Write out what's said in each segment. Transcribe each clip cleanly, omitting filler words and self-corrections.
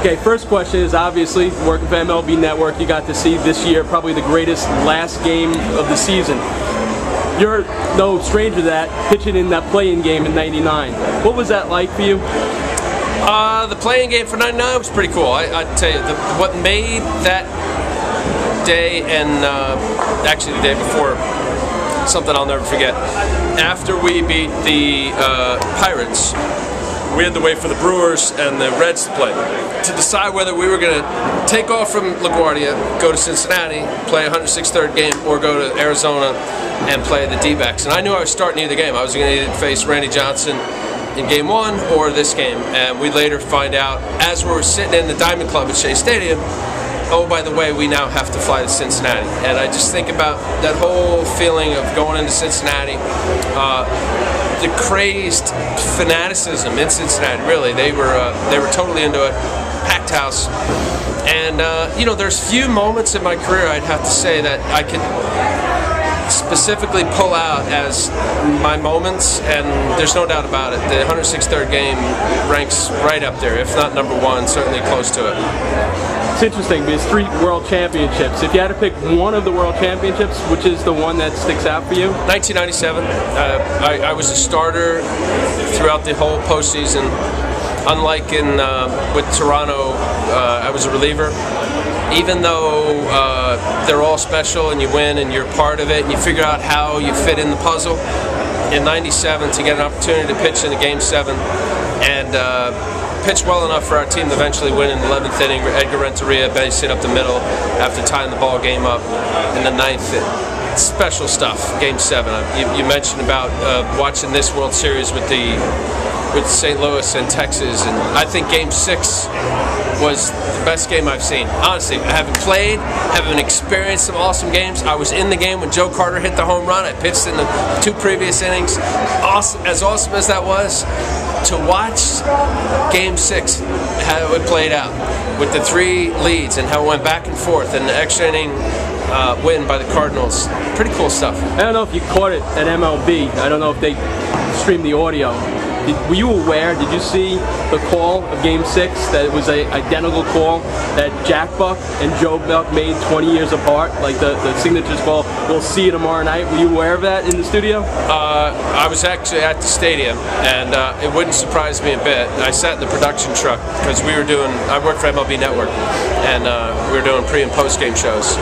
Okay, first question is obviously working for MLB Network. You got to see this year probably the greatest last game of the season. You're no stranger to that, pitching in that play-in game in '99. What was that like for you? The play-in game for '99 was pretty cool. I'd tell you, what made that day and actually the day before something I'll never forget. After we beat the Pirates, we had to wait for the Brewers and the Reds to play to decide whether we were going to take off from LaGuardia, go to Cincinnati, play a 106th third game, or go to Arizona and play the D-backs. And I knew I was starting either game. I was going to either face Randy Johnson in game one or this game. And we later find out, as we were sitting in the Diamond Club at Shea Stadium, oh, by the way, we now have to fly to Cincinnati. And I just think about that whole feeling of going into Cincinnati, the crazed fanaticism in Cincinnati. Really, they were totally into it. Packed house. And you know, there's few moments in my career I'd have to say that I could specifically pull out as my moments, and there's no doubt about it. The 106th third game ranks right up there, if not number one, certainly close to it. It's interesting because 3 world championships. If you had to pick one of the world championships, which is the one that sticks out for you? 1997. I was a starter throughout the whole postseason. Unlike with Toronto, I was a reliever. Even though they're all special and you win and you're part of it and you figure out how you fit in the puzzle, in '97 to get an opportunity to pitch in the Game 7 and pitch well enough for our team to eventually win in the 11th inning. Edgar Renteria basing up the middle after tying the ball game up in the 9th. Special stuff, Game 7. You mentioned about watching this World Series with St. Louis and Texas, and I think Game 6 was the best game I've seen. Honestly, I haven't played, haven't experienced some awesome games. I was in the game when Joe Carter hit the home run. I pitched in the 2 previous innings. Awesome as that was, to watch Game 6, how it played out with the 3 leads and how it went back and forth, and the extra inning win by the Cardinals. Pretty cool stuff. I don't know if you caught it at MLB. I don't know if they streamed the audio. Were you aware, did you see the call of Game 6, that it was an identical call that Jack Buck and Joe Buck made 20 years apart, like the signatures call, we'll see you tomorrow night? Were you aware of that in the studio? I was actually at the stadium, and it wouldn't surprise me a bit. I sat in the production truck, because I worked for MLB Network, and we were doing pre- and post-game shows.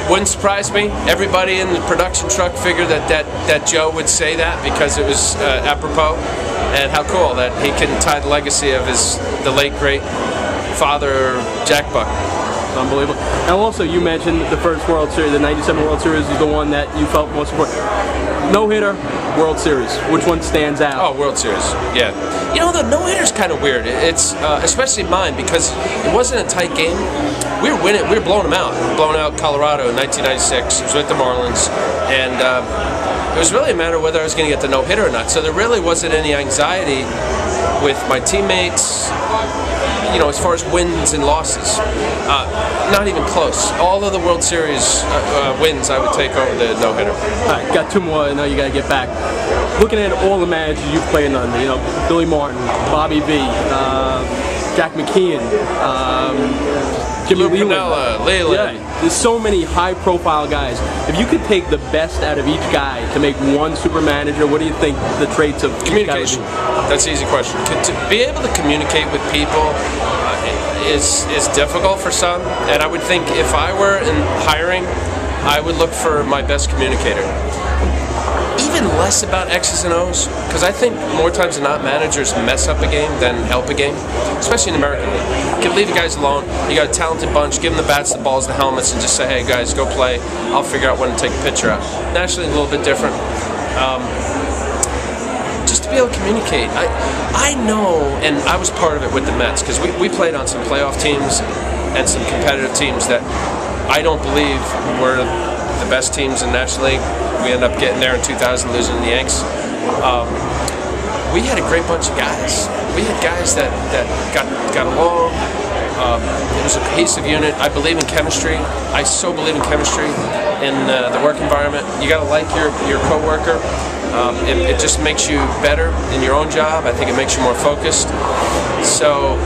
Wouldn't surprise me. Everybody in the production truck figured that Joe would say that because it was apropos, and how cool that he can tie the legacy of the late great father, Jack Buck. Unbelievable. And also, you mentioned the first World Series, the '97 World Series is the one that you felt most important. No-hitter, World Series. Which one stands out? Oh, World Series. Yeah. You know, the no-hitter's kind of weird. It's especially mine, because it wasn't a tight game. We were winning. We were blowing them out. Blowing out Colorado in 1996. It was with the Marlins, and it was really a matter of whether I was going to get the no-hitter or not. So there really wasn't any anxiety with my teammates, you know, as far as wins and losses. Not even close. All of the World Series wins, I would take over the no-hitter. All right, got 2 more. I know you got to get back. Looking at all the managers you've played under, you know, Billy Martin, Bobby V, Jack McKeon, Jimmy Leland. Yeah, there's so many high-profile guys. If you could take the best out of each guy to make one super manager, what do you think the traits of communication? That's an easy question. To be able to communicate with people is difficult for some, and I would think if I were in hiring, I would look for my best communicator. Even less about X's and O's, because I think more times than not managers mess up a game than help a game, especially in the American League. You can leave the guys alone. You got a talented bunch, give them the bats, the balls, the helmets, and just say, hey guys, go play. I'll figure out when to take a pitcher out. Nationally, a little bit different. Just to be able to communicate. I know, and I was part of it with the Mets, because we played on some playoff teams and some competitive teams that I don't believe were the best teams in the National League. We ended up getting there in 2000, losing to the Yanks. We had a great bunch of guys. We had guys that got along. It was a cohesive unit. I believe in chemistry. I so believe in chemistry in the work environment. You got to like your coworker. It just makes you better in your own job. I think it makes you more focused. So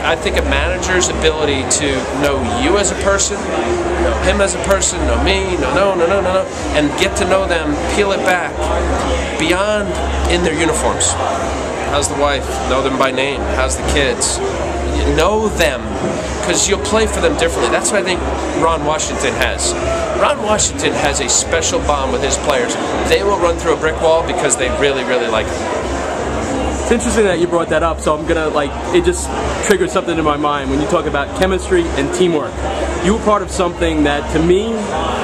I think a manager's ability to know you as a person, know him as a person, know me, no, and get to know them, peel it back beyond in their uniforms. How's the wife? Know them by name. How's the kids? You know them, because you'll play for them differently. That's what I think Ron Washington has. Ron Washington has a special bond with his players. They will run through a brick wall because they really, really like him. It's interesting that you brought that up, so I'm gonna it just triggered something in my mind when you talk about chemistry and teamwork. You were part of something that to me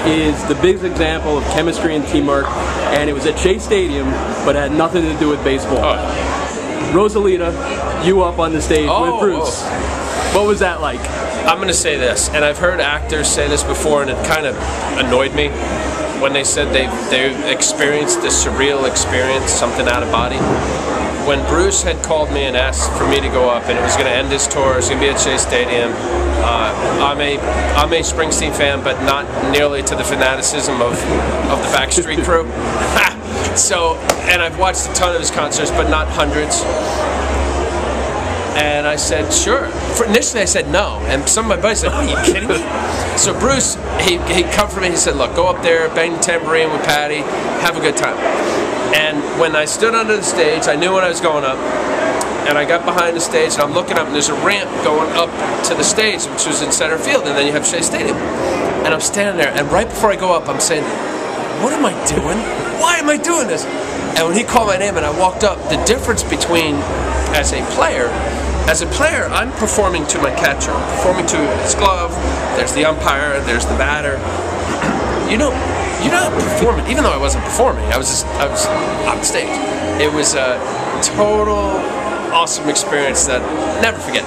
is the biggest example of chemistry and teamwork, and it was at Shea Stadium, but it had nothing to do with baseball. Rosalita, you up on the stage with Bruce. What was that like? I'm going to say this, and I've heard actors say this before, and it kind of annoyed me when they said they experienced a surreal experience, something out of body. When Bruce had called me and asked for me to go up, and it was going to end his tour, it was going to be at Shea Stadium. I'm a Springsteen fan, but not nearly to the fanaticism of the Backstreet Crew. So, and I've watched a ton of his concerts, but not hundreds. And I said, sure. Initially I said no, and some of my buddies said, are you kidding me? So Bruce, he come for me, he said, look, go up there, bang the tambourine with Patty, have a good time. And when I stood under the stage, I knew when I was going up, and I got behind the stage, and I'm looking up, and there's a ramp going up to the stage, which was in center field, and then you have Shea Stadium. And I'm standing there, and right before I go up, I'm saying, what am I doing? Why am I doing this? And when he called my name and I walked up, the difference between as a player, I'm performing to my catcher, I'm performing to his glove, there's the umpire, there's the batter. You're not performing, even though I wasn't performing, I was on stage. It was a total awesome experience that I'll never forget.